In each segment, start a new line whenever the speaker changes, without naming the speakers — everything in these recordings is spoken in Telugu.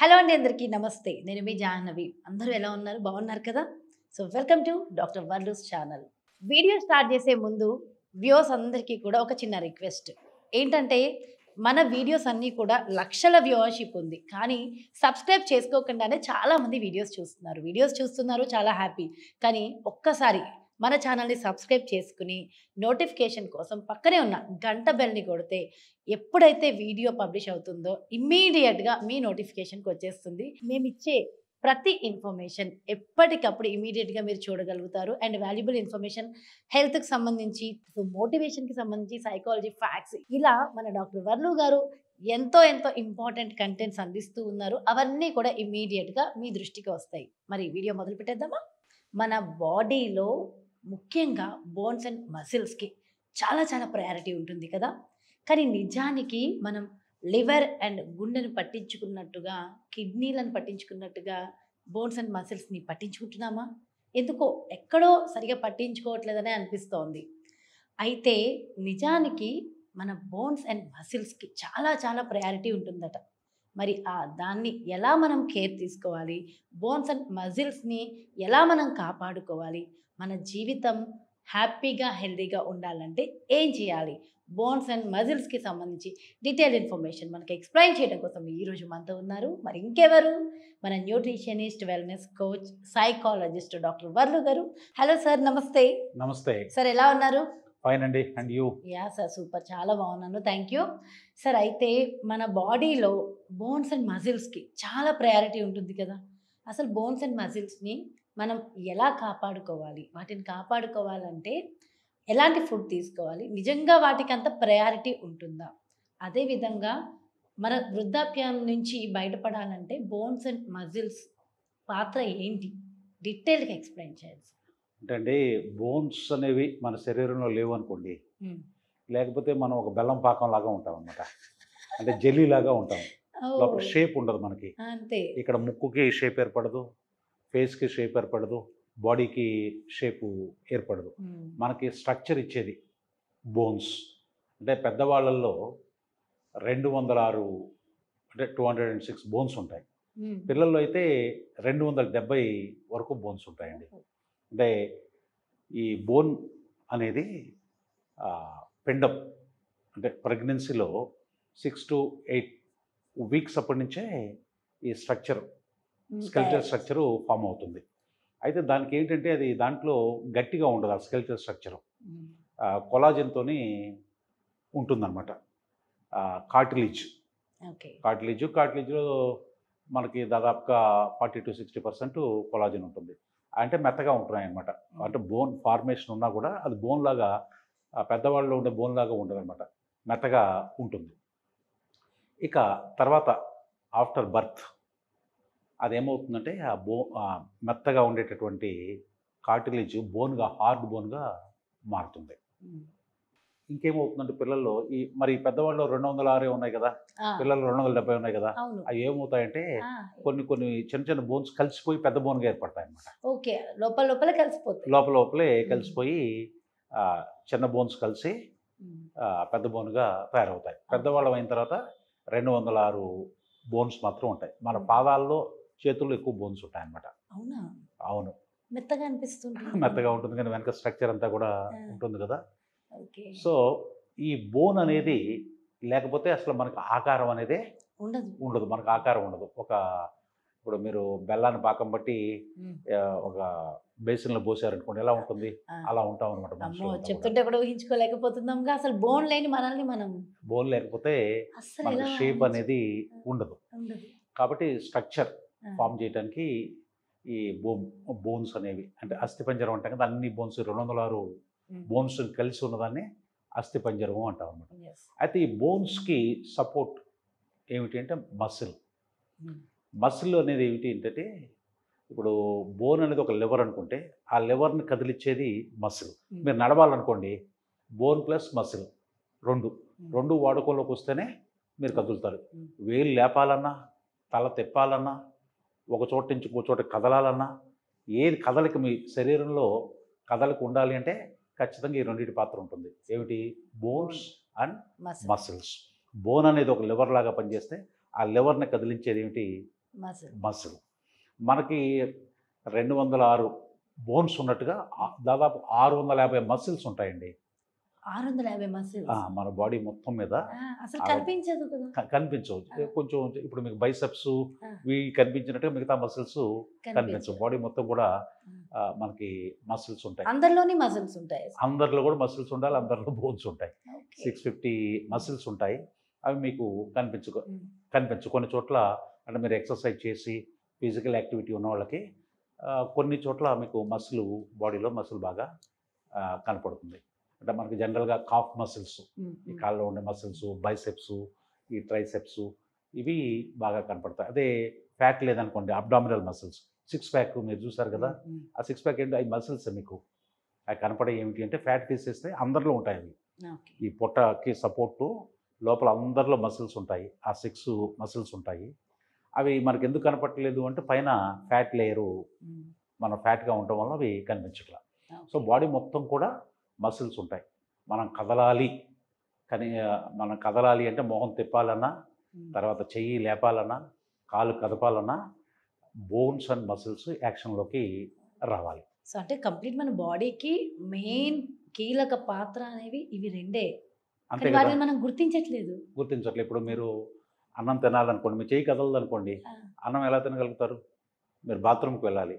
హలో అండి అందరికీ నమస్తే. నేను మీ జాహ్నవి. అందరూ ఎలా ఉన్నారు? బాగున్నారు కదా? So welcome to doctor Varlu's channel. Video start చేసే ముందు వ్యూవర్స్ అందరికీ కూడా ఒక చిన్న రిక్వెస్ట్. ఏంటంటే మన వీడియోస్ అన్నీ కూడా లక్షల వ్యూవర్‌షిప్ ఉంది. కానీ సబ్స్క్రైబ్ చేసుకోకుండానే చాలామంది వీడియోస్ చూస్తున్నారు చాలా హ్యాపీ. కానీ ఒక్కసారి మన ఛానల్‌ని సబ్స్క్రైబ్ చేసుకొని నోటిఫికేషన్ కోసం పక్కనే ఉన్న గంట బెల్‌ని కొడితే ఎప్పుడైతే వీడియో పబ్లిష్ అవుతుందో ఇమ్మీడియట్‌గా మీ నోటిఫికేషన్‌కి వచ్చేస్తుంది. మేమిచ్చే ప్రతి ఇన్ఫర్మేషన్ ఎప్పటికప్పుడు ఇమ్మీడియట్‌గా మీరు చూడగలుగుతారు. అండ్ వాల్యుబుల్ ఇన్ఫర్మేషన్ హెల్త్‌కి సంబంధించి, మోటివేషన్‌కి సంబంధించి, సైకాలజీ ఫ్యాక్ట్స్ ఇలా మన డాక్టర్ వర్లు గారు ఎంతో ఇంపార్టెంట్ కంటెంట్స్ అందిస్తూ ఉన్నారు. అవన్నీ కూడా ఇమ్మీడియట్‌గా మీ దృష్టికి వస్తాయి. మరి వీడియో మొదలు పెట్టేద్దామా? మన బాడీలో ముఖ్యంగా బోన్స్ అండ్ మసిల్స్‌కి చాలా ప్రయారిటీ ఉంటుంది కదా! కానీ నిజానికి మనం లివర్ అండ్ గుండెను పట్టించుకున్నట్టుగా, కిడ్నీలను పట్టించుకున్నట్టుగా బోన్స్ అండ్ మసిల్స్‌ని పట్టించుకుంటున్నామా? ఎందుకో ఎక్కడో సరిగ్గా పట్టించుకోవట్లేదనే అనిపిస్తోంది. అయితే నిజానికి మన బోన్స్ అండ్ మసిల్స్‌కి చాలా ప్రయారిటీ ఉంటుందట. మరి దాన్ని ఎలా మనం కేర్ తీసుకోవాలి? బోన్స్ అండ్ మజిల్స్‌ని ఎలా మనం కాపాడుకోవాలి? మన జీవితం హ్యాపీగా, హెల్తీగా ఉండాలంటే ఏం చేయాలి? బోన్స్ అండ్ మజిల్స్‌కి సంబంధించి డీటెయిల్డ్ ఇన్ఫర్మేషన్ మనకి ఎక్స్‌ప్లెయిన్ చేయడం కోసం ఈరోజు మనతో ఉన్నారు. మరి ఇంకెవరు? మన nutritionist, wellness coach, psychologist doctor Varlu గారు. హలో సార్, నమస్తే.
నమస్తే.
సార్ ఎలా ఉన్నారు?
ఫైన్ అండి. And you?
Yeah! Sir super. చాలా బాగున్నాను. Thank you. సార్ అయితే మన బాడీలో బోన్స్ అండ్ మజిల్స్‌కి చాలా ప్రయారిటీ ఉంటుంది కదా! అసలు బోన్స్ అండ్ మజిల్స్‌ని మనం ఎలా కాపాడుకోవాలి? వాటిని కాపాడుకోవాలంటే ఎలాంటి ఫుడ్ తీసుకోవాలి? నిజంగా వాటికంత ప్రయారిటీ ఉంటుందా? అదే విధంగా మన వృద్ధాప్యం నుంచి బయటపడాలంటే బోన్స్ అండ్ మజిల్స్ పాత్ర ఏంటి? డీటెయిల్‌గా ఎక్స్‌ప్లెయిన్ చేయాలి సార్.
అంటే అండి, బోన్స్ అనేవి మన శరీరంలో లేవనుకోండి,
హ్మ్.
లేకపోతే మనం ఒక బెల్లం పాకంలాగా ఉంటామనమాట. అంటే జెల్లీలాగా ఉంటాం. లోపల
ఓహ్!
షేప్ ఉండదు మనకి.
అంతే.
ఇక్కడ ముక్కుకి షేప్ ఏర్పడదు, ఫేస్‌కి షేప్ ఏర్పడదు, బాడీకి షేపు ఏర్పడదు.
హ్మ్.
మనకి స్ట్రక్చర్ ఇచ్చేది బోన్స్. అంటే పెద్దవాళ్ళల్లో 206 అంటే 206 బోన్స్ ఉంటాయి.
హ్మ్.
పిల్లల్లో అయితే 270 వరకు బోన్స్ ఉంటాయండి. అంటే ఈ బోన్ అనేది పిండం. అంటే ప్రెగ్నెన్సీలో 6-8 వీక్స్ అప్పటి నుంచే ఈ స్ట్రక్చర్, స్కెలిటల్ స్ట్రక్చరు ఫామ్ అవుతుంది. అయితే దానికి ఏంటంటే అది దాంట్లో గట్టిగా ఉండదు. ఆ స్కెలిటల్ స్ట్రక్చరు
హ్మ్.
కొలాజన్‌తోని ఉంటుందన్నమాట. కార్టిలేజ్.
ఓకే.
కార్టిలేజ్‌లో మనకి దాదాపుగా 40-60% కొలాజన్ ఉంటుంది. అంటే మెత్తగా ఉంటున్నాయన్నమాట. అంటే బోన్ ఫార్మేషన్ ఉన్నా కూడా అది బోన్‌లాగా పెద్దవాళ్ళలో ఉండే బోన్‌లాగా ఉండదన్నమాట. మెత్తగా ఉంటుంది. ఇక తర్వాత ఆఫ్టర్ బర్త్ అదేమవుతుందంటే మెత్తగా ఉండేటటువంటి కార్టిలేజ్ బోన్‌గా, హార్డ్ బోన్‌గా మారుతుంది.
హ్మ్.
ఇంకేమవుతుందంటే పిల్లల్లో మరి పెద్దవాళ్ళు 206 ఉన్నాయి కదా!
ఆ!
పిల్లలు 270 ఉన్నాయి కదా!
అవును.
అవి ఏమవుతాయంటే
ఆ!
కొన్ని చిన్న బోన్స్ కలిసిపోయి పెద్ద బోన్‌గా ఏర్పడతాయన్నమాట.
ఓకే. లోపలే కలిసిపోతాయి.
లోపలే
హ్మ్.
కలిసిపోయి చిన్న బోన్స్ కలిసి
హ్మ్.
పెద్ద బోన్‌గా తయారవుతాయి.
ఓకే.
పెద్దవాళ్ళం అయిన తర్వాత 206 బోన్స్ మాత్రం ఉంటాయి. మన
హ్మ్.
పాదాల్లో, చేతుల్లో ఎక్కువ బోన్స్ ఉంటాయన్నమాట.
అవునా?
అవును.
మెత్తగా అనిపిస్తుంటుంది.
మెత్తగా ఉంటుంది కానీ వెనక స్ట్రక్చర్ అంతా కూడా
ఆ!
ఉంటుంది కదా!
ఓకే.
సో, ఈ బోన్ అనేది లేకపోతే అసలు మనకు ఆకారం అనేదే
ఉండదు.
ఉండదు. మనకు ఆకారం ఉండదు. ఇప్పుడు మీరు బెల్లాన్ని పాకం బట్టి
హ్మ్.
ఒక బేసిన్‌లో పోసారనుకోండి ఎలా ఉంటుంది?
ఆ!
అలా ఉంటామనమాట
అమ్మో!
మనుషులంతా కూడా.
చెప్తుంటే కూడా ఊహించుకోలేకపోతున్నాంగా. అసలు బోన్ లేని మనల్ని మనం
బోన్ లేకపోతే
అస్సలు
మనకు
ఎలా
షేప్
ఊహించు
అనేది ఉండదు.
ఉండదు.
కాబట్టి స్ట్రక్చర్
ఆ!
ఫార్మ్ చేయటానికి ఈ బోన్స్ అనేవి అంటే అస్థిపంజరం అంటాం కదా! అన్ని బోన్స్ 206
హ్మ్.
బోన్స్ కలిసి ఉన్నదాన్ని అస్థిపంజరము అంటామనమాట.
యెస్.
అయితే ఈ బోన్స్‌కి సపోర్ట్ ఏమిటి అంటే మసిల్.
హ్మ్.
మసిల్ అనేది ఏమిటి ఏంటంటే ఇప్పుడు బోన్ అనేది ఒక లివర్ అనుకుంటే ఆ లివర్‌ని కదిలిచ్చేది మసిల్.
హ్మ్.
మీరు నడవాలనుకోండి బోన్ ప్లస్ మసిల్ 2
హ్మ్.
వాడుకలోకి వస్తేనే మీరు కదులుతారు.
హ్మ్.
వేలు లేపాలన్నా, తల తిప్పాలన్నా, ఒక చోట నుంచి ఇంకో చోట కదలాలన్నా, ఏది కదలిక మీ శరీరంలో కదలిక ఉండాలి అంటే ఖచ్చితంగా ఈ రెండిటి పాత్ర ఉంటుంది. ఏమిటి? Bones and
muscle.
Muscles. Bone అనేది ఒక లివర్ లాగా పనిచేస్తే ఆ లివర్‌ని కదిలించేది ఏమిటి?
Muscle
muscle. మనకి 206 బోన్స్ ఉన్నట్టుగా దాదాపు 650 మసిల్స్ ఉంటాయండి.
650 మజిల్స్
మన బాడీ మొత్తం మీద
అసలు కనిపించదు కదా.
కనిపించవు. కొంచెం ఇప్పుడు మీకు బైసెప్స్
ఆ.
ఇవి కనిపించినట్టుగా మిగతా మసిల్స్ కనిపించవు.
కనిపించదు.
బాడీ మొత్తం కూడా మనకి మసిల్స్ ఉంటాయి.
అందరిలోని మజిల్స్ ఉంటాయి.
అందరిలో కూడా మసిల్స్ ఉండాలి, అందరిలో బోన్స్ ఉంటాయి. 650 మసిల్స్ ఉంటాయి. అవి మీకు కనిపించు కొన్ని చోట్ల. అంటే మీరు ఎక్సర్సైజ్ చేసి ఫిజికల్ యాక్టివిటీ ఉన్న వాళ్ళకి కొన్ని చోట్ల మీకు బాడీలో మసిల్ బాగా కనపడుతుంది. అంటే మనకి జనరల్గా కాఫ్ మసిల్స్, ఈ కాళ్ళలో ఉండే మసిల్స్, బైసెప్స్, ఈ ట్రైసెప్స్ ఇవి బాగా కనపడతాయి. అదే ఫ్యాట్ లేదనుకోండి, అబ్డామినల్ మసిల్స్, 6 ప్యాక్ మీరు చూసారు కదా, ఆ 6 ప్యాక్ ఏంటి, అవి మసిల్స్ మీకు అవి కనపడే ఏమిటి అంటే ఫ్యాట్ తీసేస్తే అందరిలో ఉంటాయి అవి. ఈ పొట్టకి సపోర్టు లోపల అందరిలో మసిల్స్ ఉంటాయి. ఆ 6 మసిల్స్ ఉంటాయి. అవి మనకి ఎందుకు కనపడలేదు అంటే పైన ఫ్యాట్ లేయరు మనం ఫ్యాట్గా ఉండటం వల్ల అవి కనిపించట్లా. సో బాడీ మొత్తం కూడా మసిల్స్ ఉంటాయి. మనం కదలాలి అంటే మొహం తిప్పాలన్నా, తర్వాత చెయ్యి లేపాలన్నా, కాలు కదపాలన్నా బోన్స్ అండ్ మసిల్స్ యాక్షన్లోకి రావాలి.
సో అంటే కంప్లీట్ మన బాడీకి మెయిన్ కీలక పాత్ర అనేవి ఇవి రెండే.
అంతే
కానీ వాటిని మనం గుర్తించట్లేదు.
ఇప్పుడు మీరు అన్నం తినాలనుకోండి, మీ చెయ్యి కదలదు అనుకోండి, అన్నం ఎలా తినగలుగుతారు? మీరు బాత్రూమ్కి వెళ్ళాలి,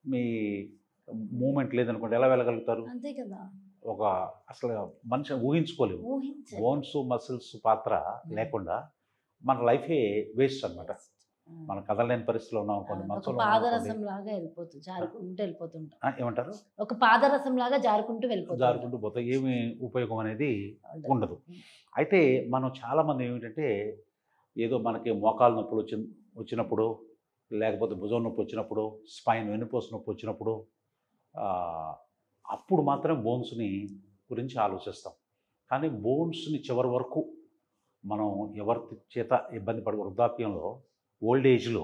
మీ మూమెంట్ లేదనుకోండి, ఎలా వెళ్ళగలుగుతారు?
అంతే కదా.
అసలు మనిషి ఊహించుకోలేము. బోన్స్ మసిల్స్ పాత్ర లేకుండా మన లైఫే వేస్ట్ అనమాట. మనం కదలలేని పరిస్థితిలో ఉన్నాం అనుకోండి,
పాదరసం లాగా వెళ్ళిపోతుంది, జారుకుంటూ వెళ్ళిపోతుంటాం.
ఏమంటారు?
ఒక పాదరసం లాగా జారుకుంటూ
పోతాం. ఏమి ఉపయోగం అనేది ఉండదు. అయితే మనం చాలామంది ఏమిటంటే ఏదో మనకి మోకాలు నొప్పులు వచ్చినప్పుడు, లేకపోతే భుజం నొప్పి వచ్చినప్పుడు, స్పైన్ వెన్నుపూస నొప్పి వచ్చినప్పుడు అప్పుడు మాత్రమే బోన్స్ని గురించి ఆలోచిస్తాం. కానీ బోన్స్ని చివరి వరకు మనం ఎవరి చేత ఇబ్బంది పడే వృద్ధాప్యంలో, ఓల్డ్ ఏజ్లో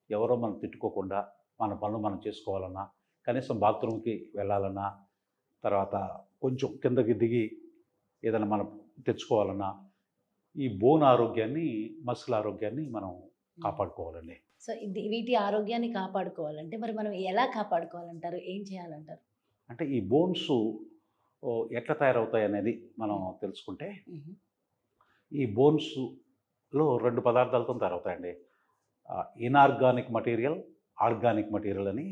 ఎవరో మనం తిట్టుకోకుండా మన పనులు మనం చేసుకోవాలన్నా, కనీసం బాత్రూమ్కి వెళ్ళాలన్నా, తర్వాత కొంచెం కిందకి దిగి ఏదైనా మనం తెచ్చుకోవాలన్నా ఈ బోన్ ఆరోగ్యాన్ని, మసిల్ ఆరోగ్యాన్ని మనం కాపాడుకోవాలండి.
సో వీటి ఆరోగ్యాన్ని కాపాడుకోవాలంటే మరి మనం ఎలా కాపాడుకోవాలంటారు? ఏం చేయాలంటారు?
అంటే ఈ బోన్స్ ఎట్లా తయారవుతాయి అనేది మనం తెలుసుకుంటే, ఈ బోన్స్లో 2 పదార్థాలతో తయారవుతాయండి. ఇనార్గానిక్ మటీరియల్, ఆర్గానిక్ మటీరియల్ అని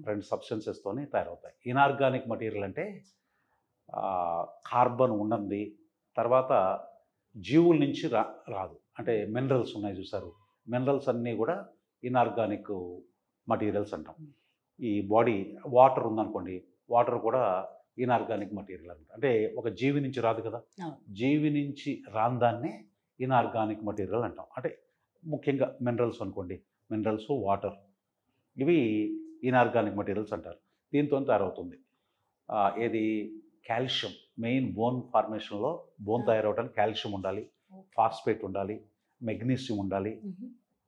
2 సబ్స్టెన్సెస్తోని తయారవుతాయి. ఇనార్గానిక్ మటీరియల్ అంటే కార్బన్ ఉన్నది, తర్వాత జీవుల నుంచి రాదు. అంటే మినరల్స్ ఉన్నాయి చూసారు, మినరల్స్ అన్నీ కూడా ఇనార్గానిక్ మటీరియల్స్ అంటాం. ఈ బాడీ వాటర్ ఉందనుకోండి, వాటర్ కూడా ఇనార్గానిక్ మటీరియల్ అనమాట. అంటే ఒక జీవి నుంచి రాదు కదా, జీవి నుంచి రాని దాన్నే ఇనార్గానిక్ మటీరియల్ అంటాం. అంటే ముఖ్యంగా మినరల్స్ అనుకోండి, మినరల్స్, వాటర్, ఇవి ఇనార్గానిక్ మటీరియల్స్ అంటారు. దీంతో తయారవుతుంది ఏది, కాల్షియం. మెయిన్ బోన్ ఫార్మేషన్లో, బోన్ తయారవడానికి కాల్షియం ఉండాలి, ఫాస్ఫేట్ ఉండాలి, మెగ్నీషియం ఉండాలి,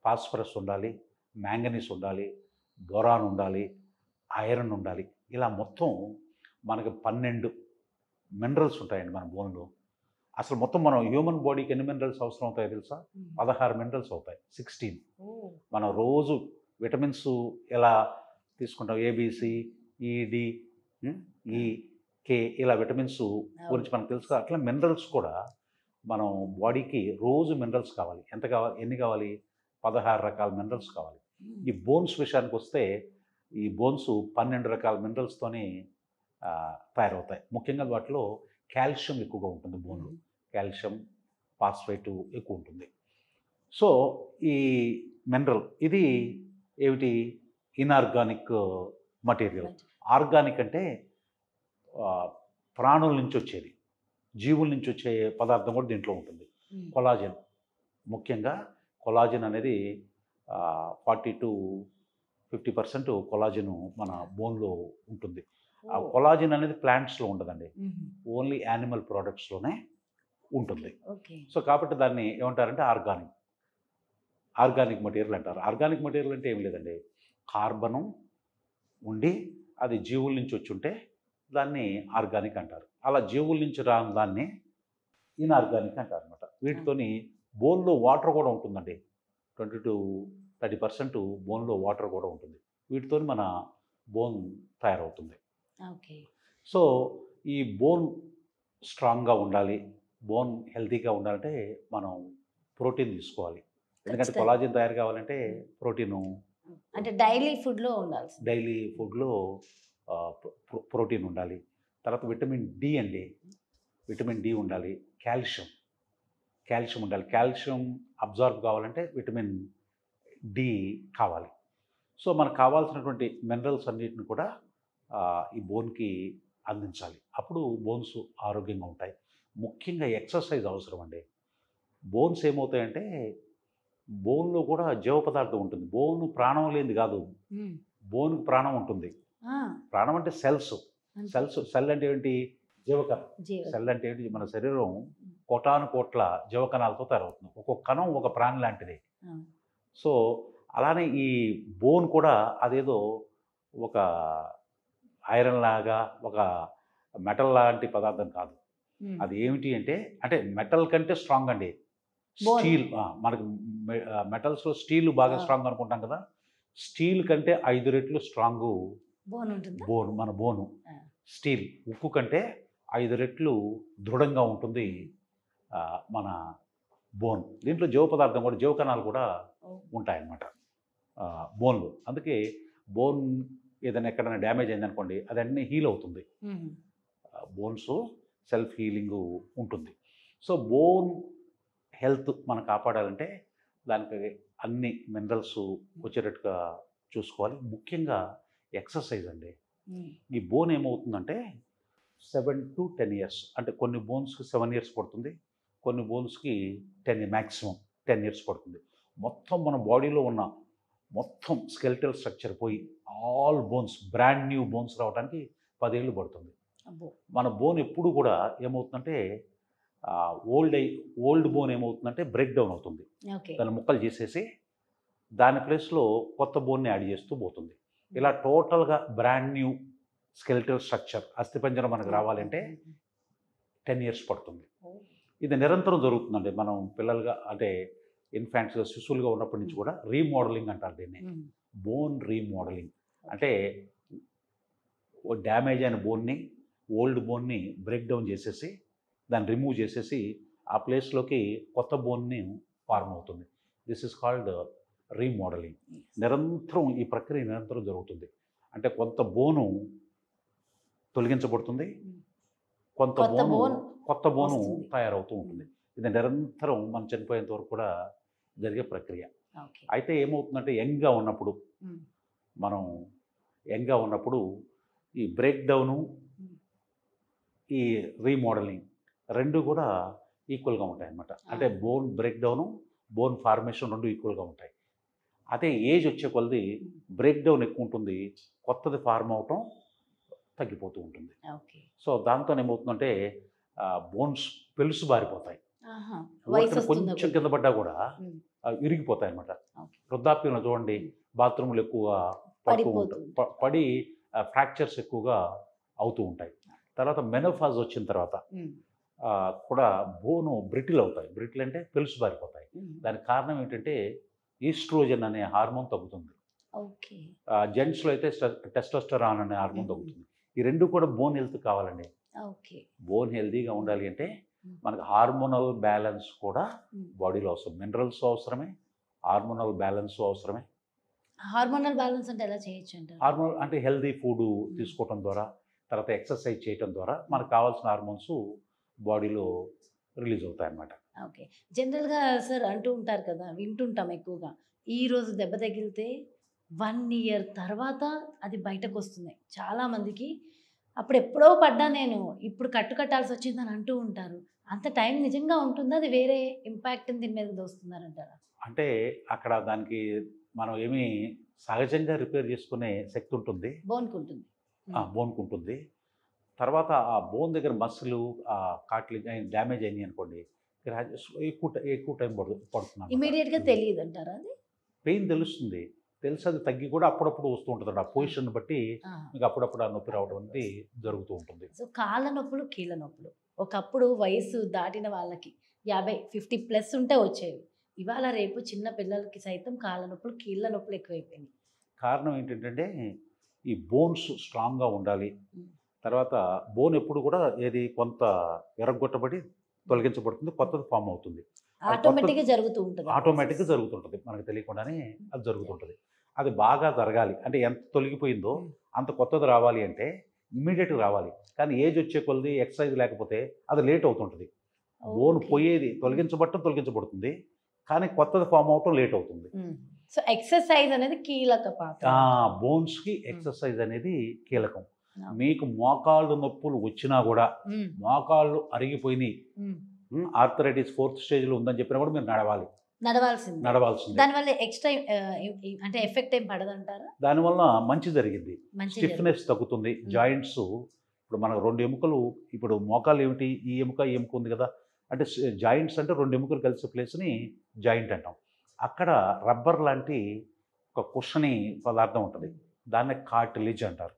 ఫాస్ఫరస్ ఉండాలి, మ్యాంగనీస్ ఉండాలి, బొరాన్ ఉండాలి, ఐరన్ ఉండాలి. ఇలా మొత్తం మనకి 12 మినరల్స్ ఉంటాయండి మన బోన్లో. అసలు మొత్తం మనం హ్యూమన్ బాడీకి ఎన్ని మినరల్స్ అవసరం అవుతాయో తెలుసా? 16 మినరల్స్ అవుతాయి. 16. మనం రోజు విటమిన్స్ ఎలా తీసుకుంటాం, ఏబిసి, ఈడి, ఈ, కే, ఇలా విటమిన్స్ గురించి మనకు తెలుసు. అట్లా మినరల్స్ కూడా మనం బాడీకి రోజు మినరల్స్ కావాలి. ఎన్ని కావాలి? 16 రకాల మినరల్స్ కావాలి. ఈ బోన్స్ విషయానికి వస్తే, ఈ బోన్స్ 12 రకాల మినరల్స్తోనే తయారవుతాయి. ముఖ్యంగా వాటిలో కాల్షియం ఎక్కువగా ఉంటుంది. బోన్లో కాల్షియం, ఫాస్ఫేట్ ఎక్కువ ఉంటుంది. సో ఈ మినరల్ ఇది ఏమిటి, ఇనార్గానిక్ మటీరియల్. ఆర్గానిక్ అంటే ప్రాణుల నుంచి వచ్చేది, జీవుల నుంచి వచ్చే పదార్థం కూడా దీంట్లో ఉంటుంది. కొలాజన్, ముఖ్యంగా కొలాజన్ అనేది 40 to 50% కొలాజన్ మన బోన్లో ఉంటుంది. ఆ కొలాజన్ అనేది ప్లాంట్స్లో ఉండదండి, ఓన్లీ యానిమల్ ప్రోడక్ట్స్లోనే ఉంటుంది. సో కాబట్టి దాన్ని ఏమంటారంటే ఆర్గానిక్ మటీరియల్ అంటారు. ఆర్గానిక్ మటీరియల్ అంటే ఏం లేదండి, కార్బను ఉండి అది జీవుల నుంచి వచ్చి ఉంటే దాన్ని ఆర్గానిక్ అంటారు. అలా జీవుల నుంచి రాని దాన్ని ఇన్ఆర్గానిక్ అంటారు అనమాట. వీటితోని బోన్లో వాటర్ కూడా ఉంటుందండి. 20 to 30% బోన్లో వాటర్ కూడా ఉంటుంది. వీటితో మన బోన్ తయారవుతుంది.
ఓకే.
సో ఈ బోన్ స్ట్రాంగ్గా ఉండాలి, బోన్ హెల్తీగా ఉండాలంటే మనం ప్రోటీన్ తీసుకోవాలి. ఎందుకంటే
ఖచ్చితంగా.
కొలాజిన్ తయారు కావాలంటే ప్రోటీను
అంటే డైలీ ఫుడ్లో ఉండాల్సి.
డైలీ ఫుడ్లో ప్రోటీన్ ఉండాలి. తర్వాత విటమిన్ డి అండి, విటమిన్ డి ఉండాలి. కాల్షియం ఉండాలి. కాల్షియం అబ్జార్బ్ కావాలంటే విటమిన్ డి కావాలి. సో మనకు కావాల్సినటువంటి మినరల్స్ అన్నిటిని కూడా ఈ బోన్కి అందించాలి. అప్పుడు బోన్స్ ఆరోగ్యంగా ఉంటాయి. ముఖ్యంగా ఎక్సర్సైజ్ అవసరం అండి. బోన్స్ ఏమవుతాయంటే బోన్లో కూడా జీవ పదార్థం ఉంటుంది. బోన్ ప్రాణం లేనిది కాదు, బోన్కి ప్రాణం ఉంటుంది. ప్రాణం అంటే సెల్స్. సెల్ అంటే ఏంటి? జీవకణం. సెల్ అంటే ఏంటి? మన శరీరం కోటాను కోట్ల జీవకణాలతో తయారవుతుంది. ఒక్కొక్క కణం ఒక ప్రాణి లాంటిది. సో అలానే ఈ బోన్ కూడా అదేదో ఒక ఐరన్ లాగా, ఒక మెటల్ లాంటి పదార్థం కాదు. అది ఏమిటి అంటే మెటల్ కంటే స్ట్రాంగ్ అండి. స్టీల్. మనకి మెటల్స్లో స్టీల్ బాగా స్ట్రాంగ్ అనుకుంటాం కదా, స్టీల్ కంటే 5 రెట్లు స్ట్రాంగ్ బోన్. మన బోను స్టీల్, ఉక్కు కంటే 5 రెట్లు దృఢంగా ఉంటుంది మన బోన్. దీంట్లో జీవ పదార్థం కూడా, జీవ కణాలు కూడా ఉంటాయన్నమాట బోన్లో. అందుకే బోన్ ఏదైనా ఎక్కడైనా డ్యామేజ్ అయిందనుకోండి, అదన్నీ హీల్ అవుతుంది. బోన్స్ సెల్ఫ్ హీలింగ్ ఉంటుంది. సో బోన్ హెల్త్ మనం కాపాడాలంటే దానికి అన్ని మినరల్స్ వచ్చేటట్టుగా చూసుకోవాలి. ముఖ్యంగా ఎక్సర్సైజ్ అండి. ఈ బోన్ ఏమవుతుందంటే 7 to 10 years, అంటే కొన్ని బోన్స్కి 7 years పడుతుంది, కొన్ని బోన్స్కి మ్యాక్సిమం 10 years పడుతుంది. మొత్తం మన బాడీలో ఉన్న మొత్తం స్కెలిటల్ స్ట్రక్చర్ పోయి all bones, brand new bones రావడానికి 10 ఏళ్ళు పడుతుంది. మన బోన్ ఎప్పుడు కూడా ఏమవుతుందంటే ఓల్డ్ బోన్ ఏమవుతుందంటే బ్రేక్ డౌన్ అవుతుంది. దాన్ని ముక్కలు చేసేసి దాని ప్లేస్లో కొత్త బోన్ని యాడ్ చేస్తూ పోతుంది. ఇలా టోటల్గా బ్రాండ్ న్యూ స్కెలిటల్ స్ట్రక్చర్, అస్థిపంజరం మనకు రావాలంటే 10 years పడుతుంది. ఇది నిరంతరం జరుగుతుందండి. మనం పిల్లలుగా అంటే ఇన్ఫాంట్స్గా, శిశువులుగా ఉన్నప్పటి నుంచి కూడా రీమోడలింగ్ అంటారు దీన్ని. బోన్ రీమోడలింగ్ అంటే డ్యామేజ్ అయిన బోన్ని, ఓల్డ్ బోన్ని బ్రేక్ డౌన్ చేసేసి దాన్ని రిమూవ్ చేసేసి ఆ ప్లేస్లోకి కొత్త బోన్ని ఫార్మ్ అవుతుంది. This is called remodelling. నిరంతరం ఈ ప్రక్రియ నిరంతరం జరుగుతుంది. అంటే కొంత బోను తొలగించబడుతుంది, కొత్త బోను తయారవుతూ ఉంటుంది. ఇది నిరంతరం మనం చనిపోయేంత వరకు కూడా జరిగే ప్రక్రియ. అయితే ఏమవుతుందంటే మనం యంగ్గా ఉన్నప్పుడు ఈ బ్రేక్ డౌను, ఈ రీమోడలింగ్ రెండు కూడా ఈక్వల్గా ఉంటాయి అన్నమాట. అంటే bone break down, bone formation రెండు ఈక్వల్గా ఉంటాయి. అదే ఏజ్ వచ్చే కొలది బ్రేక్ డౌన్ ఎక్కువ ఉంటుంది, కొత్తది ఫార్మ్ అవటం తగ్గిపోతూ ఉంటుంది. సో దాంతో ఏమవుతుందంటే బోన్స్ పెలుసు బారిపోతాయి. కొంచెం కింద పడ్డా కూడా ఇరిగిపోతాయి అన్నమాట. వృద్ధాప్యంలో చూడండి, బాత్రూమ్లు ఎక్కువగా పడి ఫ్రాక్చర్స్ ఎక్కువగా అవుతూ ఉంటాయి. తర్వాత మెనోఫాజ్ వచ్చిన తర్వాత కూడా బోను బ్రిటిల్ అవుతాయి. బ్రిటిల్ అంటే పెలుసు బారిపోతాయి. దానికి కారణం ఏంటంటే ఈస్ట్రోజన్ అనే హార్మోన్ తగ్గుతుంది. జెంట్స్లో అయితే టెస్టోస్టెరాన్ అనే హార్మోన్ తగ్గుతుంది. ఈ రెండు కూడా బోన్ హెల్త్ కావాలండి. బోన్ హెల్తీగా ఉండాలి అంటే మనకు హార్మోనల్ బ్యాలెన్స్ కూడా బాడీలో అవసరం. మినరల్స్ అవసరమే, హార్మోనల్ బ్యాలెన్స్ అవసరమే.
హార్మోనల్ బ్యాలెన్స్ అంటే ఎలా చేయొచ్చు అంటారు?
హార్మోనల్ అంటే హెల్తీ ఫుడ్ తీసుకోవడం ద్వారా, తర్వాత ఎక్సర్సైజ్ చేయడం ద్వారా మనకు కావాల్సిన హార్మోన్స్ బాడీలో రిలీజ్ అవుతాయి అన్నమాట.
ఓకే. జనరల్గా సార్ అంటూ ఉంటారు కదా, వింటుంటాం ఎక్కువగా, ఈ రోజు దెబ్బ తగిలితే 1 year తర్వాత అది బయటకు వస్తుంది. చాలామందికి అప్పుడు ఎప్పుడో పడ్డా నేను ఇప్పుడు కట్టాల్సి వచ్చిందని అంటూ ఉంటారు. అంత టైం నిజంగా ఉంటుందా? అది వేరే ఇంపాక్ట్ దీని మీద వస్తున్నారంటారా?
అంటే అక్కడ దానికి మనం ఏమి సహజంగా రిపేర్ చేసుకునే శక్తి ఉంటుంది, బోన్కు ఉంటుంది. తర్వాత ఆ బోన్ దగ్గర మస్సులు, ఆ కాట్లేజ్ డ్యామేజ్ అయినాయి అనుకోండి, ఎక్కువ టైం పడుతుంది.
ఇమీడియట్గా తెలియదు అంటారా? అది
పెయిన్ తెలుస్తుంది, తెలిసి అది తగ్గి కూడా అప్పుడప్పుడు వస్తూ ఉంటుంది. ఆ పొజిషన్ బట్టి మీకు అప్పుడప్పుడు ఆ నొప్పి రావడం అనేది జరుగుతూ ఉంటుంది.
సో కాళ్ళ నొప్పులు, కీళ్ళ నొప్పులు ఒకప్పుడు వయసు దాటిన వాళ్ళకి 50-50+ ఉంటే వచ్చేవి. ఇవాళ రేపు చిన్న పిల్లలకి సైతం కాళ్ళ నొప్పులు, కీళ్ళ నొప్పులు ఎక్కువైపోయినాయి.
కారణం ఏంటంటే ఈ బోన్స్ స్ట్రాంగ్గా ఉండాలి.
ఉమ్.
తర్వాత బోన్ ఎప్పుడు కూడా ఏది కొంత ఎరగొట్టబడి తొలగించబడుతుంది, కొత్తది ఫామ్ అవుతుంది. అది కొత్త
ఆటోమేటిక్గా జరుగుతూ ఉంటుంది
ఆటోమేటిక్గా జరుగుతుంటుంది, మనకు తెలియకుండానే అది జరుగుతుంటుంది. అది బాగా జరగాలి అంటే ఎంత తొలగిపోయిందో అంత కొత్తది రావాలి అంటే ఇమ్మీడియట్గా రావాలి. కానీ ఏజ్ వచ్చే కొలది ఎక్సర్సైజ్ లేకపోతే అది లేట్ అవుతుంటుంది. బోన్ పోయేది తొలగించబడుతుంది, కానీ కొత్తది ఫామ్ అవటం లేట్ అవుతుంది.
సో ఎక్సర్సైజ్ అనేది కీలక పాత్ర.
బోన్స్కి ఎక్సర్సైజ్ అనేది కీలకం. మీకు మోకాళ్ళు నొప్పులు వచ్చినా కూడా, మోకాళ్ళు అరిగిపోయినాయి, ఆర్థరైటిస్ 4th స్టేజ్లో ఉందని చెప్పినా కూడా మీరు నడవాల్సింది.
దానివల్ల ఎక్స్ట్రా అంటే ఎఫెక్ట్ ఏం పడదంటారా?
దానివల్ల మంచి జరిగింది, స్టిఫ్నెస్ తగ్గుతుంది. జాయింట్స్ ఇప్పుడు మనకు 2 ఎముకలు, ఇప్పుడు మోకాలు ఏమిటి, ఈ ఎముక ఉంది కదా, అంటే జాయింట్స్ అంటే 2 ఎముకలు కలిసే ప్లేస్ని జాయింట్ అంటాం. అక్కడ రబ్బర్ లాంటి ఒక కుషని పదార్థం ఉంటుంది, దాన్ని కార్టిలేజ్ అంటారు.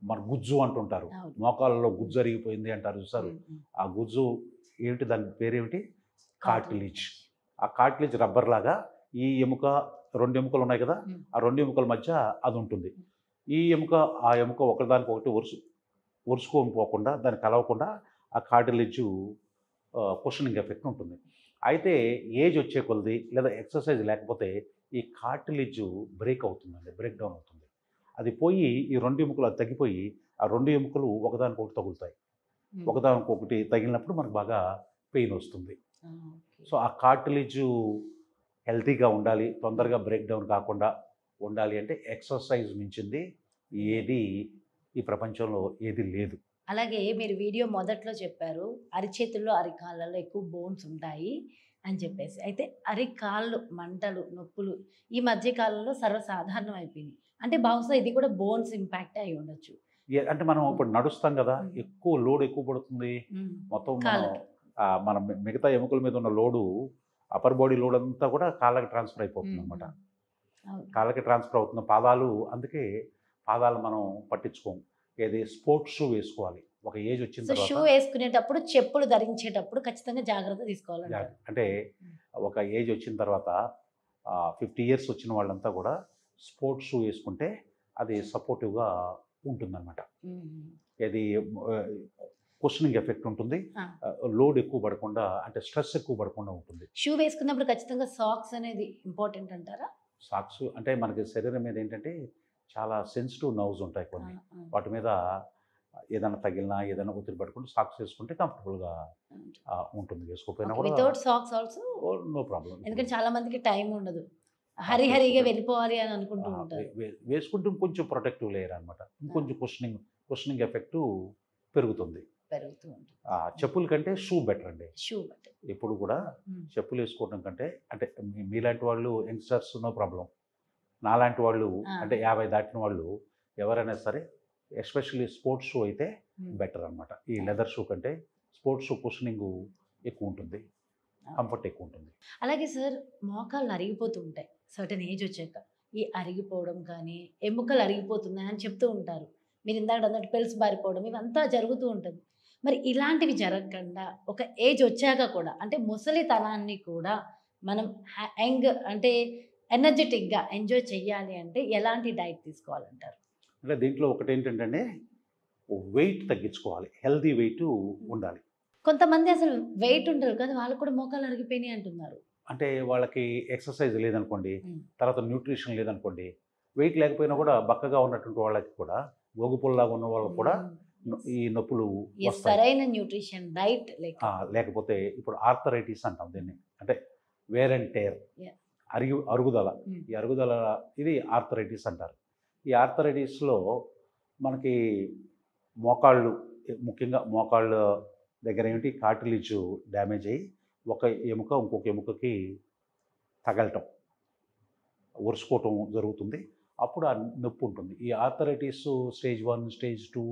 మన గుజ్జు అంటుంటారు. మోకాళ్ళలో గుజ్జు అరిగిపోయింది అంటారు చూసారు, ఆ గుజ్జు ఏమిటి, దాని పేరేమిటి, కార్టిలేజ్. ఆ కార్టిలేజ్ రబ్బర్ లాగా ఈ ఎముక 2 ఎముకలు ఉన్నాయి కదా, ఆ 2 ఎముకల మధ్య అది ఉంటుంది. ఈ ఎముక ఆ ఎముక ఒకదానికొకటి ఒరుసుకొని పోకుండా, దాన్ని కలవకుండా ఆ కార్టిలేజ్ కుషనింగ్ ఎఫెక్ట్ ఉంటుంది. అయితే ఏజ్ వచ్చే కొలది లేదా ఎక్సర్సైజ్ లేకపోతే ఈ కార్టిలేజ్ బ్రేక్ డౌన్ అవుతుంది. అది పోయి ఈ 2 ఎముకలు అది తగ్గిపోయి ఆ 2 ఎముకలు ఒకదానికొకటి తగులుతాయి. ఒకదానికొకటి తగిలినప్పుడు మనకు బాగా పెయిన్ వస్తుంది. సో ఆ కార్టిలేజ్ హెల్తీగా ఉండాలి, తొందరగా బ్రేక్ డౌన్ కాకుండా ఉండాలి అంటే ఎక్సర్సైజ్ మించింది ఏది ఈ ప్రపంచంలో ఏది లేదు.
అలాగే మీరు వీడియో మొదట్లో చెప్పారు అరిచేతుల్లో, అరికాళ్ళలో ఎక్కువ బోన్స్ ఉంటాయి అని చెప్పేసి. అయితే అరికాళ్ళు మంటలు, నొప్పులు ఈ మధ్య కాలంలో సర్వసాధారణం అయిపోయింది. అంటే బహుశా ఇది కూడా బోన్స్ ఇంపాక్ట్ అయి ఉండొచ్చు.
అంటే మనం ఇప్పుడు నడుస్తాం కదా, ఎక్కువ లోడ్ ఎక్కువ పడుతుంది, మొత్తం మన మిగతా ఎముకల మీద ఉన్న లోడు, అప్పర్ బాడీ లోడ్ అంతా కూడా కాళ్ళకి ట్రాన్స్ఫర్ అయిపోతుంది అనమాట. కాళ్ళకి ట్రాన్స్ఫర్ అవుతుంది. పాదాలు, అందుకే పాదాలు మనం పట్టించుకోం. ఏది స్పోర్ట్స్ షూ వేసుకోవాలి ఒక ఏజ్ వచ్చిన తర్వాత.
షూ వేసుకునేటప్పుడు, చెప్పులు ధరించేటప్పుడు ఖచ్చితంగా జాగ్రత్త తీసుకోవాలి.
అంటే ఒక ఏజ్ వచ్చిన తర్వాత 50 years వచ్చిన వాళ్ళంతా కూడా స్పోర్ట్స్ షూ వేసుకుంటే అది సపోర్టివ్గా ఉంటుందన్నమాట. ఇది కుషనింగ్ ఎఫెక్ట్ ఉంటుంది, లోడ్ ఎక్కువ పడకుండా, అంటే స్ట్రెస్ ఎక్కువ పడకుండా ఉంటుంది.
షూ వేసుకున్నప్పుడు ఖచ్చితంగా సాక్స్ అనేది ఇంపార్టెంట్ అంటారా?
సాక్స్ అంటే మనకి శరీరం మీద ఏంటంటే చాలా సెన్సిటివ్ నర్వ్స్ ఉంటాయి కొన్ని, వాటి మీద ఏదైనా తగిలినా ఏదైనా ఒత్తిడి పడుకుంటే సాక్స్ వేసుకుంటే కంఫర్టబుల్గా ఉంటుంది. వేసుకోకపోయినా కూడా
without socks also
no problem.
ఎందుకంటే చాలా మందికి టైం ఉండదు, హరిహరిగా వెళ్ళిపోవాలి అని అనుకుంటూ ఉంటారు.
వేసుకుంటే ఇంకొంచెం ప్రొటెక్టివ్ లేయర్ అనమాట, ఇంకొంచెం కుషనింగ్ ఎఫెక్ట్ పెరుగుతుంది. చెప్పుల కంటే షూ బెటర్ అండి. ఎప్పుడు కూడా చెప్పులు వేసుకోవడం కంటే, అంటే మీలాంటి వాళ్ళు యంగ్స్టర్స్ నో ప్రాబ్లం, నాలాంటి వాళ్ళు అంటే 50 దాటిన వాళ్ళు ఎవరైనా సరే, ఎస్పెషల్లీ స్పోర్ట్స్ షూ అయితే బెటర్ అనమాట. ఈ లెదర్ షూ కంటే స్పోర్ట్స్ షూ కుషనింగ్ ఎక్కువ ఉంటుంది, కంఫర్ట్ ఎక్కువ ఉంటుంది.
అలాగే సార్, మోకాళ్ళు అరిగిపోతూ ఉంటాయి సర్టెన్ ఏజ్ వచ్చాక. ఈ అరిగిపోవడం కానీ, ఎముకలు అరిగిపోతున్నాయి అని చెప్తూ ఉంటారు. మీరు ఇందాక అన్నట్టు పెల్స్ బారిపోవడం ఇవంతా జరుగుతూ ఉంటుంది. మరి ఇలాంటివి జరగకుండా ఒక ఏజ్ వచ్చాక కూడా, అంటే ముసలితనాన్ని కూడా మనం యంగ్ అంటే ఎనర్జెటిక్గా ఎంజాయ్ చెయ్యాలి అంటే ఎలాంటి డైట్ తీసుకోవాలంటారు?
అంటే దీంట్లో ఒకటి ఏంటంటే వెయిట్ తగ్గించుకోవాలి, హెల్దీ వెయిట్ ఉండాలి.
కొంతమంది అసలు వెయిట్ ఉండరు కానీ వాళ్ళకు కూడా మోకాలు అరిగిపోయినాయి అంటున్నారు.
అంటే వాళ్ళకి ఎక్సర్సైజ్ లేదనుకోండి, తర్వాత న్యూట్రిషన్ లేదనుకోండి, వెయిట్ లేకపోయినా కూడా బక్కగా ఉన్నటువంటి వాళ్ళకి కూడా, గోగుపుల్లాగా ఉన్న వాళ్ళకి కూడా ఈ నొప్పులు
సరైన న్యూట్రిషన్ డైట్
లేకపోతే ఇప్పుడు ఆర్థరైటిస్ అంటాం దీన్ని, అంటే వేర్ అండ్ టేర్, అరుగుదల. ఈ అరుగుదల ఇది ఆర్థరైటిస్ అంటారు. ఈ ఆర్థరైటిస్లో మనకి మోకాళ్ళు, ముఖ్యంగా మోకాళ్ళ దగ్గర ఏమిటి, కార్టిలేజ్ డ్యామేజ్ అయ్యి ఒక ఎముక ఇంకొక ఎముకకి తగలటం, ఒరుసుకోవటం జరుగుతుంది. అప్పుడు ఆ నొప్పి ఉంటుంది. ఈ arthritis stage 1, stage 2,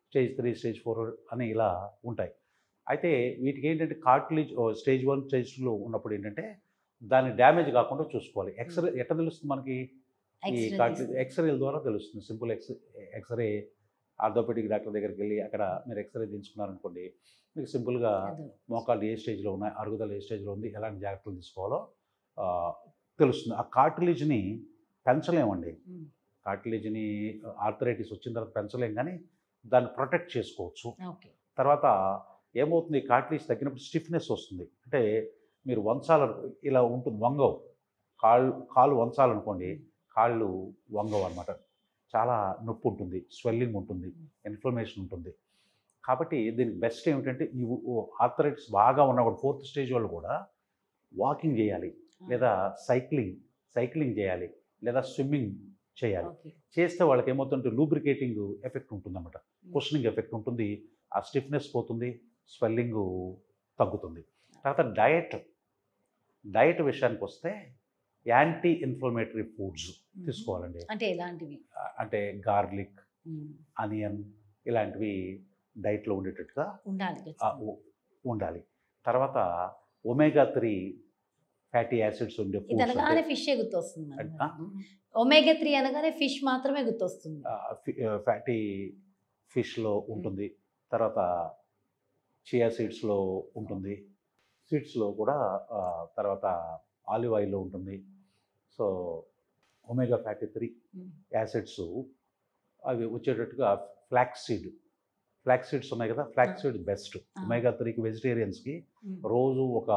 stage 3, stage 4 అని ఇలా ఉంటాయి. అయితే వీటికి ఏంటంటే కార్టిలేజ్ స్టేజ్ 1, స్టేజ్ 2లో ఉన్నప్పుడు ఏంటంటే దాన్ని డ్యామేజ్ కాకుండా చూసుకోవాలి. ఎక్స్రే ఎట్లా తెలుస్తుంది మనకి, ఈ కార్టిలేజ్ ఎక్స్రేల ద్వారా తెలుస్తుంది. సింపుల్ ఎక్స్రే ఆర్థోపెడిక్ డాక్టర్ దగ్గరికి వెళ్ళి అక్కడ మీరు ఎక్స్రే తీయించుకున్నారనుకోండి, మీకు సింపుల్గా మోకాళ్ళు ఏ స్టేజ్లో ఉన్నాయి, అరుగుదల ఏ స్టేజ్లో ఉంది, ఎలాంటి జాగ్రత్తలు తీసుకోవాలో తెలుస్తుంది. ఆ కార్టిలేజ్ని పెంచలేమండి.
ఉమ్.
కార్టిలేజ్ని ఆర్థరైటిస్ వచ్చిన తర్వాత పెంచలేం, కానీ దాన్ని ప్రొటెక్ట్ చేసుకోవచ్చు.
ఓకే.
తర్వాత ఏమవుతుంది, కార్టిలేజ్ తగ్గినప్పుడు స్టిఫ్నెస్ వస్తుంది. అంటే మీరు ఇలా ఉంటుంది, వంగవు. కాలు వంచాలనుకోండి, కాళ్ళు వంగవు అనమాట. చాలా నొప్పి ఉంటుంది, స్వెల్లింగ్ ఉంటుంది, ఇన్ఫ్లమేషన్ ఉంటుంది. కాబట్టి దీనికి బెస్ట్ ఏమిటంటే, ఈ ఆర్థరైటిస్ బాగా ఉన్న కూడా 4th స్టేజ్ వాళ్ళు కూడా వాకింగ్ చేయాలి, లేదా సైక్లింగ్ చేయాలి, లేదా స్విమ్మింగ్ చేయాలి.
ఓకే.
చేస్తే వాళ్ళకి ఏమవుతుంటే లూబ్రికేటింగ్ ఎఫెక్ట్ ఉంటుందన్నమాట, కుషనింగ్ ఎఫెక్ట్ ఉంటుంది, ఆ స్టిఫ్నెస్ పోతుంది, స్వెల్లింగ్ తగ్గుతుంది. తర్వాత డయట్ విషయానికి వస్తే యాంటీ ఇన్ఫ్లమేటరీ ఫుడ్స్ తీసుకోవాలండి.
అంటే ఎలాంటివి?
అంటే గార్లిక్, అనియన్ ఇలాంటివి డైట్లో ఉండేటట్టుగా ఉండాలి. తర్వాత ఒమేగా-3 ఫ్యాటీ యాసిడ్స్ ఉండే
ఇది అనగానే ఫిష్ గుర్తొస్తుంది. ఒమేగా-3 అనగానే ఫిష్ మాత్రమే గుర్తొస్తుంది.
ఫ్యాటీ ఫిష్లో ఉంటుంది. తర్వాత చియా సీడ్స్లో ఉంటుంది, సీడ్స్లో కూడా తర్వాత ఆలివ్ ఆయిల్లో ఉంటుంది. సో ఒమేగా-3 యాసిడ్స్ అవి వచ్చేటట్టుగా ఫ్లాక్స్ సీడ్స్ ఉన్నాయి కదా, ఫ్లాక్స్ సీడ్ బెస్ట్. ఒమేగా-3కి వెజిటేరియన్స్కి రోజు ఒక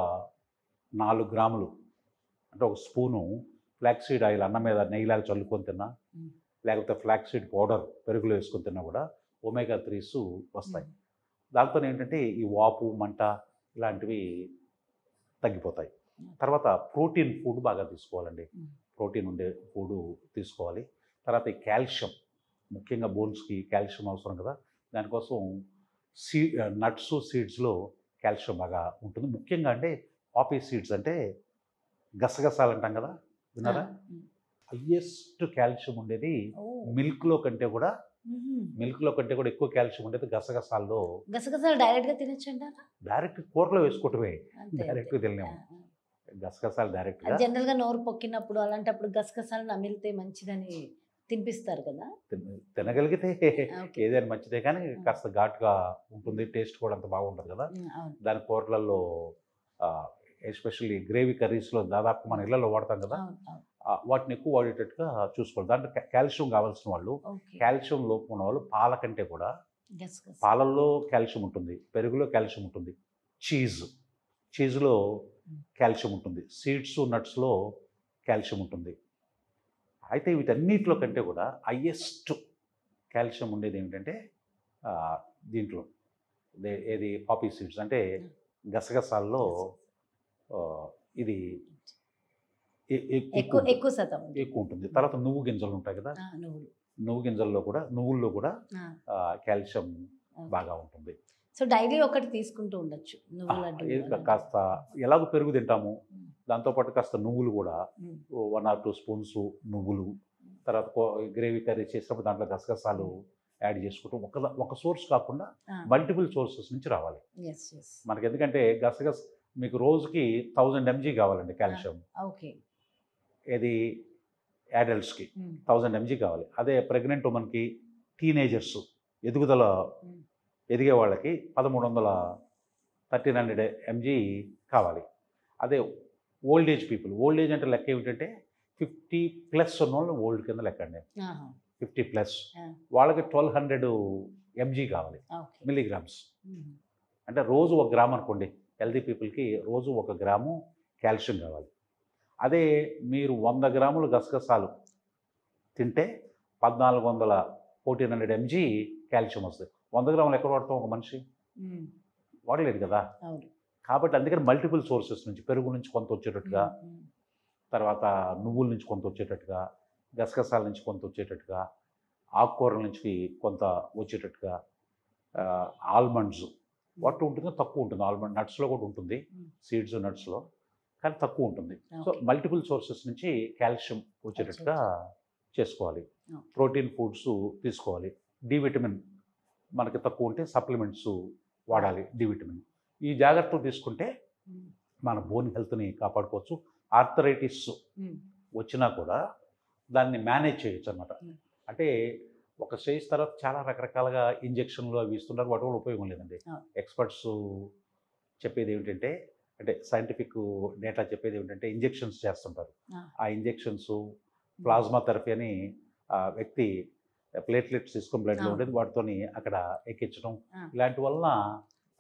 4 గ్రాములు, అంటే ఒక స్పూను ఫ్లాక్స్ సీడ్ ఆయిల్ అన్నం మీద నెయ్యిలాగా చల్లుకొని తిన్నా, లేకపోతే ఫ్లాక్స్ సీడ్ పౌడర్ పెరుగులో వేసుకొని తిన్నా కూడా ఒమేగా-3s వస్తాయి. దాంతో ఏంటంటే ఈ వాపు, మంట ఇలాంటివి తగ్గిపోతాయి. తర్వాత ప్రోటీన్ ఫుడ్ బాగా తీసుకోవాలండి, ప్రోటీన్ ఉండే ఫుడ్ తీసుకోవాలి. తర్వాత ఈ కాల్షియం, ముఖ్యంగా బోన్స్కి కాల్షియం అవసరం కదా, దానికోసం నట్స్, సీడ్స్లో కాల్షియం బాగా ఉంటుంది. ముఖ్యంగా అంటే పాపీ సీడ్స్, అంటే గసగసాలు అంటాం కదా, విన్నారా? హయ్యెస్ట్ కాల్షియం ఉండేది మిల్క్లో కంటే కూడా ఎక్కువ కాల్షియం ఉండేది గసగసాల్లో.
గసగసాలు డైరెక్ట్గా తినచ్చు అంటారా?
డైరెక్ట్ కూరలో వేసుకోవటమే, డైరెక్ట్గా తినలేము గసగసాలు డైరెక్ట్గా.
జనరల్గా నోరు పొక్కినప్పుడు అలాంటప్పుడు గసగసాలు నమిలితే మంచిదని తినిపిస్తారు కదా.
తినగలిగితే ఏదైనా మంచిదే, కానీ కాస్త ఘాటుగా ఉంటుంది, టేస్ట్ కూడా అంత బాగుంటుంది కదా. దాని కూరలలో ఎస్పెషల్లీ గ్రేవీ కర్రీస్లో దాదాపు మన ఇళ్లలో వాడతాం కదా, వాటిని ఎక్కువ వాడేటట్టుగా చూసుకోవాలి. దాంట్లో కాల్షియం కావాల్సిన వాళ్ళు, కాల్షియం లోపం ఉన్న వాళ్ళు పాల కంటే కూడా, పాలల్లో కాల్షియం ఉంటుంది, పెరుగులో కాల్షియం ఉంటుంది, చీజ్లో కాల్షియం ఉంటుంది, సీడ్స్, నట్స్లో కాల్షియం ఉంటుంది. అయితే వీటన్నిటిలో కంటే కూడా హయ్యెస్ట్ కాల్షియం ఉండేది ఏమిటంటే దీంట్లో ఏది పాపీ సీడ్స్, అంటే గసగసాల్లో ఇది
ఎక్కువ శాతం
ఎక్కువ ఉంటుంది. తర్వాత నువ్వు గింజలు ఉంటాయి కదా, నువ్వుల్లో కూడా కాల్షియం బాగా ఉంటుంది.
సో డైలీ ఒకటి తీసుకుంటూ ఉండొచ్చు.
కాస్త ఎలాగో పెరుగు తింటాము, దాంతోపాటు కాస్త నువ్వులు కూడా 1 or 2 స్పూన్స్ నువ్వులు. తర్వాత గ్రేవీ కర్రీ చేసినప్పుడు దాంట్లో గసగసాలు యాడ్ చేసుకుంటాం. ఒక సోర్స్ కాకుండా మల్టిపుల్ సోర్సెస్ నుంచి రావాలి మనకి. ఎందుకంటే మీకు రోజుకి 1000 mg కావాలండి కాల్షియం. ఏది అడల్ట్స్కి 1000 mg కావాలి. అదే ప్రెగ్నెంట్ ఉమెన్కి, టీనేజర్స్, ఎదిగే వాళ్ళకి 1300 mg కావాలి. అదే ఓల్డ్ ఏజ్ అంటే లెక్క ఏమిటంటే 50+ ఉన్న వాళ్ళు ఓల్డ్ కింద లెక్క అండి. 50+ వాళ్ళకి 1200 mg కావాలి, మిల్లీగ్రామ్స్. అంటే రోజు 1 గ్రామ్ అనుకోండి, హెల్దీ పీపుల్కి రోజు 1 గ్రాము కాల్షియం కావాలి. అదే మీరు 100 గ్రాములు గసగసాలు తింటే 1400 mg కాల్షియం వస్తుంది. 100 గ్రాములు ఎక్కడ వాడతాం ఒక మనిషి? వాడలేదు కదా. కాబట్టి అందుకని మల్టిపుల్ సోర్సెస్ నుంచి, పెరుగు నుంచి కొంత వచ్చేటట్టుగా, తర్వాత నువ్వుల నుంచి కొంత వచ్చేటట్టుగా, గసగసాల నుంచి కొంత వచ్చేటట్టుగా, ఆకుకూరల నుంచి కొంత వచ్చేటట్టుగా, ఆల్మండ్స్ వాటి ఉంటుందో తక్కువ ఉంటుంది, ఆల్మండ్ నట్స్లో కూడా ఉంటుంది, సీడ్స్ నట్స్లో, కానీ తక్కువ ఉంటుంది. సో మల్టిపుల్ సోర్సెస్ నుంచి కాల్షియం వచ్చేటట్టుగా చేసుకోవాలి. ప్రోటీన్ ఫుడ్స్ తీసుకోవాలి. డి విటమిన్ మనకి తక్కువ ఉంటే సప్లిమెంట్స్ వాడాలి, డి విటమిన్. ఈ జాగ్రత్తలు తీసుకుంటే మన బోన్ హెల్త్ని కాపాడుకోవచ్చు. ఆర్థరైటిస్ వచ్చినా కూడా దాన్ని మేనేజ్ చేయొచ్చు అనమాట. అంటే ఒక స్టేజ్ తర్వాత చాలా రకరకాలుగా ఇంజెక్షన్లు అవి ఇస్తున్నారు, వాటి వల్ల ఉపయోగం లేదండి. ఎక్స్పర్ట్స్ చెప్పేది ఏమిటంటే అంటే సైంటిఫిక్ డేటా చెప్పేది ఏమిటంటే ఇంజెక్షన్స్ చేస్తుంటారు.
ఆ.
ఆ ఇంజెక్షన్స్ ప్లాస్మా థెరపీ అని ఆ వ్యక్తి ప్లేట్లెట్స్ తీసుకొని బ్లడ్లో
అవును.
ఉండేది వాటితోని అక్కడ ఎక్కించడం
ఆ.
ఇలాంటి వలన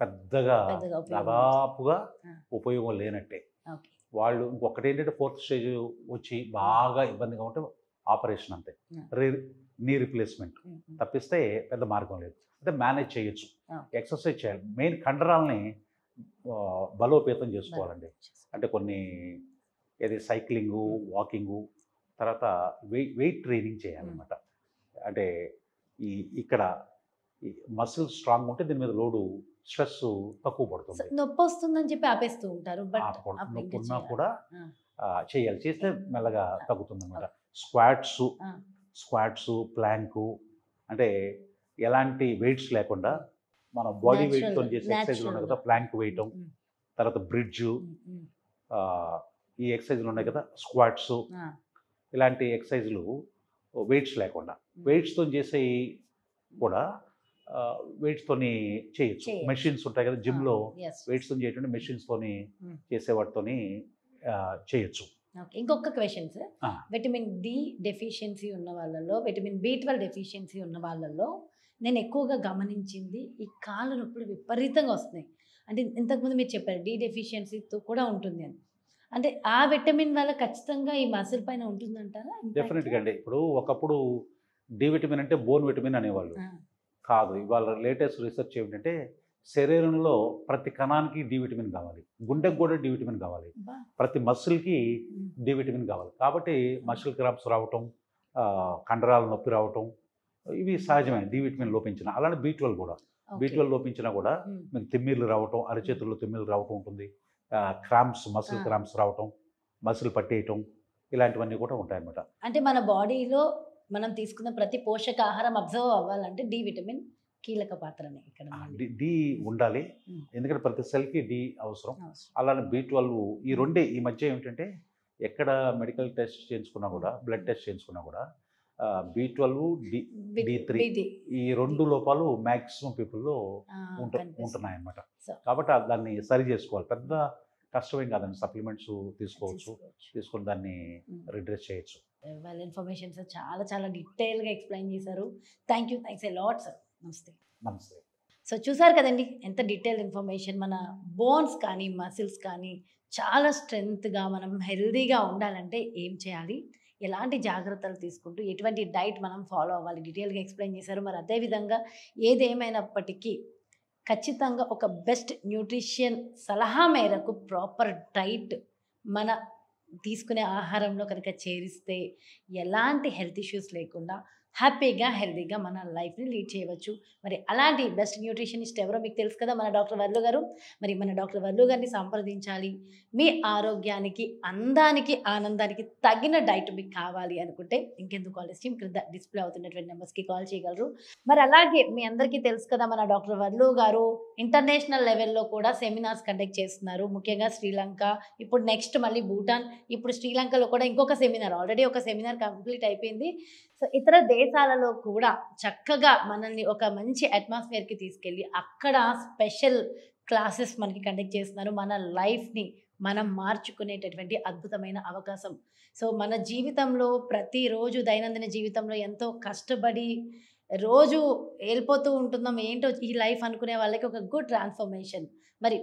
పెద్దగా
పెద్దగా ఉపయోగం
దాదాపుగా
ఆ.
ఉపయోగం లేనట్టే.
ఓకే.
వాళ్ళు ఇంకొకటి ఏంటంటే 4th స్టేజ్ వచ్చి బాగా ఇబ్బందిగా ఉంటే ఆపరేషన్ అంతే, నీ రిప్లేస్మెంట్ తప్పిస్తే పెద్ద మార్గం లేదు. అంటే మేనేజ్ చేయొచ్చు, ఎక్సర్సైజ్ చేయాలి. మెయిన్ కండరాలని బలోపేతం చేసుకోవాలండి. అంటే కొన్ని ఏది సైక్లింగు, వాకింగు, తర్వాత వెయిట్ ట్రైనింగ్ చేయాలన్నమాట. అంటే ఇక్కడ ఈ మసిల్ స్ట్రాంగ్ ఉంటే దీని మీద లోడు స్ట్రెస్ తక్కువ పడుతుంది.
నొప్పి వస్తుందని చెప్పి ఆపేస్తూ ఉంటారు.
నొప్పి ఉన్నా కూడా చేయాలి, చేస్తే మెల్లగా తగ్గుతుంది అనమాట. స్క్వాట్స్, ప్లాంకు, అంటే ఎలాంటి వెయిట్స్ లేకుండా మన బాడీ వెయిట్తో చేసే ఎక్సర్సైజ్లు ఉన్నాయి కదా, ప్లాంక్ వేయటం, తర్వాత బ్రిడ్జ్, ఈ ఎక్సర్సైజ్లు ఉన్నాయి కదా స్క్వాట్స్, ఇలాంటి ఎక్సర్సైజ్లు వెయిట్స్ లేకుండా. వెయిట్స్తో చేసే కూడా వెయిట్స్తోని చేయొచ్చు. మెషిన్స్ ఉంటాయి కదా జిమ్లో, వెయిట్స్తో చేయటం మెషిన్స్తోని చేసే వాటితోని చేయొచ్చు.
ఇంకొక question sir, vitamin D deficiency ఉన్న వాళ్ళలో, విటమిన్ B12 డెఫిషియన్సీ ఉన్న వాళ్ళలో నేను ఎక్కువగా గమనించింది ఈ కాళ్ళ నొప్పులు విపరీతంగా వస్తున్నాయి. అంటే ఇంతకుముందు మీరు చెప్పారు డి డెఫిషియన్సీతో కూడా ఉంటుంది అని. అంటే ఆ విటమిన్ వల్ల ఖచ్చితంగా ఈ మసిల్ పైన ఉంటుందంటారా?
డెఫినెట్గా అండి. ఇప్పుడు ఒకప్పుడు డి విటమిన్ అంటే బోన్ విటమిన్ అనేవాళ్ళు, కాదు. ఇవాళ లేటెస్ట్ రీసెర్చ్ ఏమిటంటే శరీరంలో ప్రతి కణానికి డి విటమిన్ కావాలి, గుండెకు కూడా డి విటమిన్ కావాలి, ప్రతి మసిల్కి డి విటమిన్ కావాలి. కాబట్టి మసిల్ క్రాంప్స్ రావటం, కండరాల నొప్పి రావటం ఇవి సహజమే డి విటమిన్ లోపించిన. అలానే B12 కూడా, B12 లోపించినా కూడా మీకు తిమ్మిర్లు రావటం, అరచేతుల్లో తిమ్మిర్లు రావటం ఉంటుంది, క్రాంప్స్, మసిల్ క్రాంప్స్ రావటం, మసిల్ పట్టేయటం, ఇలాంటివన్నీ కూడా ఉంటాయన్నమాట.
అంటే మన బాడీలో మనం తీసుకున్న ప్రతి పోషకాహారం అబ్జర్వ్ అవ్వాలంటే డి విటమిన్ కీలక పాత్రనే ఇక్కడ.
డి ఉండాలి, ఎందుకంటే ప్రతి సెల్కి డి అవసరం. అలానే B12 ఈ రెండే. ఈ మధ్య ఏమిటంటే ఎక్కడ మెడికల్ టెస్ట్ చేయించుకున్నా కూడా, బ్లడ్ టెస్ట్ చేయించుకున్నా కూడా B12, D3 ఈ 2 లోపాలు మ్యాక్సిమం పీపుల్లో ఉంటున్నాయి అన్నమాట. కాబట్టి దాన్ని సరి చేసుకోవాలి. పెద్ద కష్టమేం కాదండి, సప్లిమెంట్స్ తీసుకోవచ్చు, తీసుకొని దాన్ని రిడ్రెస్ చేయొచ్చు.
వెల్ ఇన్ఫర్మేషన్ సార్, చాలా చాలా డీటెయిల్గా ఎక్స్ప్లెయిన్ చేశారు. Thanks a lot sir. నమస్తే. సో చూసారు కదండి ఎంత డీటెయిల్ ఇన్ఫర్మేషన్. మన బోన్స్ కానీ మసిల్స్ కానీ చాలా స్ట్రెంగ్త్గా, మనం హెల్దీగా ఉండాలంటే ఏం చేయాలి, ఎలాంటి జాగ్రత్తలు తీసుకుంటూ ఎటువంటి డైట్ మనం ఫాలో అవ్వాలి, డీటెయిల్గా ఎక్స్ప్లెయిన్ చేశారు. మరి అదేవిధంగా ఏదేమైనప్పటికీ ఖచ్చితంగా ఒక బెస్ట్ న్యూట్రిషన్ సలహా మేరకు ప్రాపర్ డైట్ మన తీసుకునే ఆహారంలో కనుక చేరిస్తే ఎలాంటి హెల్త్ ఇష్యూస్ లేకుండా హ్యాపీగా హెల్తీగా మన లైఫ్ని లీడ్ చేయవచ్చు. మరి అలాంటి బెస్ట్ న్యూట్రిషనిస్ట్ ఎవరో మీకు తెలుసు కదా, మన డాక్టర్ వర్లు గారు. మరి మన డాక్టర్ వర్లు గారిని సంప్రదించాలి. మీ ఆరోగ్యానికి, అందానికి, ఆనందానికి తగిన డైట్ మీకు కావాలి అనుకుంటే ఇంకెందుకు ఆలస్యం, క్రింద డిస్ప్లే అవుతున్నటువంటి నెంబర్స్కి కాల్ చేయగలరు. మరి అలాగే మీ అందరికీ తెలుసు కదా, మన డాక్టర్ వర్లు గారు ఇంటర్నేషనల్ లెవెల్లో కూడా సెమినార్స్ కండక్ట్ చేస్తున్నారు. ముఖ్యంగా శ్రీలంక, ఇప్పుడు నెక్స్ట్ మళ్ళీ భూటాన్, ఇప్పుడు శ్రీలంకలో కూడా ఇంకొక సెమినార్, ఆల్రెడీ ఒక సెమినార్ కంప్లీట్ అయిపోయింది. సో ఇతర దేశాలలో కూడా చక్కగా మనల్ని ఒక మంచి అట్మాస్ఫియర్కి తీసుకెళ్ళి అక్కడ స్పెషల్ క్లాసెస్ మనకి కండక్ట్ చేస్తున్నారు. మన లైఫ్ని మనం మార్చుకునేటటువంటి అద్భుతమైన అవకాశం. సో మన జీవితంలో ప్రతిరోజు దైనందిన జీవితంలో ఎంతో కష్టపడి రోజు వెళ్ళిపోతూ ఉంటున్నాం, ఏంటో ఈ లైఫ్ అనుకునే వాళ్ళకి ఒక గుడ్ ట్రాన్స్ఫర్మేషన్. మరి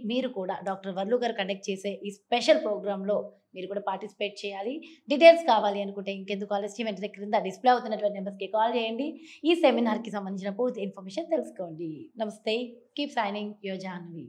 మీరు కూడా డాక్టర్ వర్లు గారు కండక్ట్ చేసే ఈ స్పెషల్ ప్రోగ్రాంలో మీరు కూడా పార్టిసిపేట్ చేయాలి. డీటెయిల్స్ కావాలి అనుకుంటే ఇంకెందుకు ఆలస్యం, వెంటనే క్రింద డిస్ప్లే అవుతున్నటువంటి నెంబర్స్కి కాల్ చేయండి. ఈ సెమినార్కి సంబంధించిన పూర్తి ఇన్ఫర్మేషన్ తెలుసుకోండి. నమస్తే. Keep signing your Jahnavi.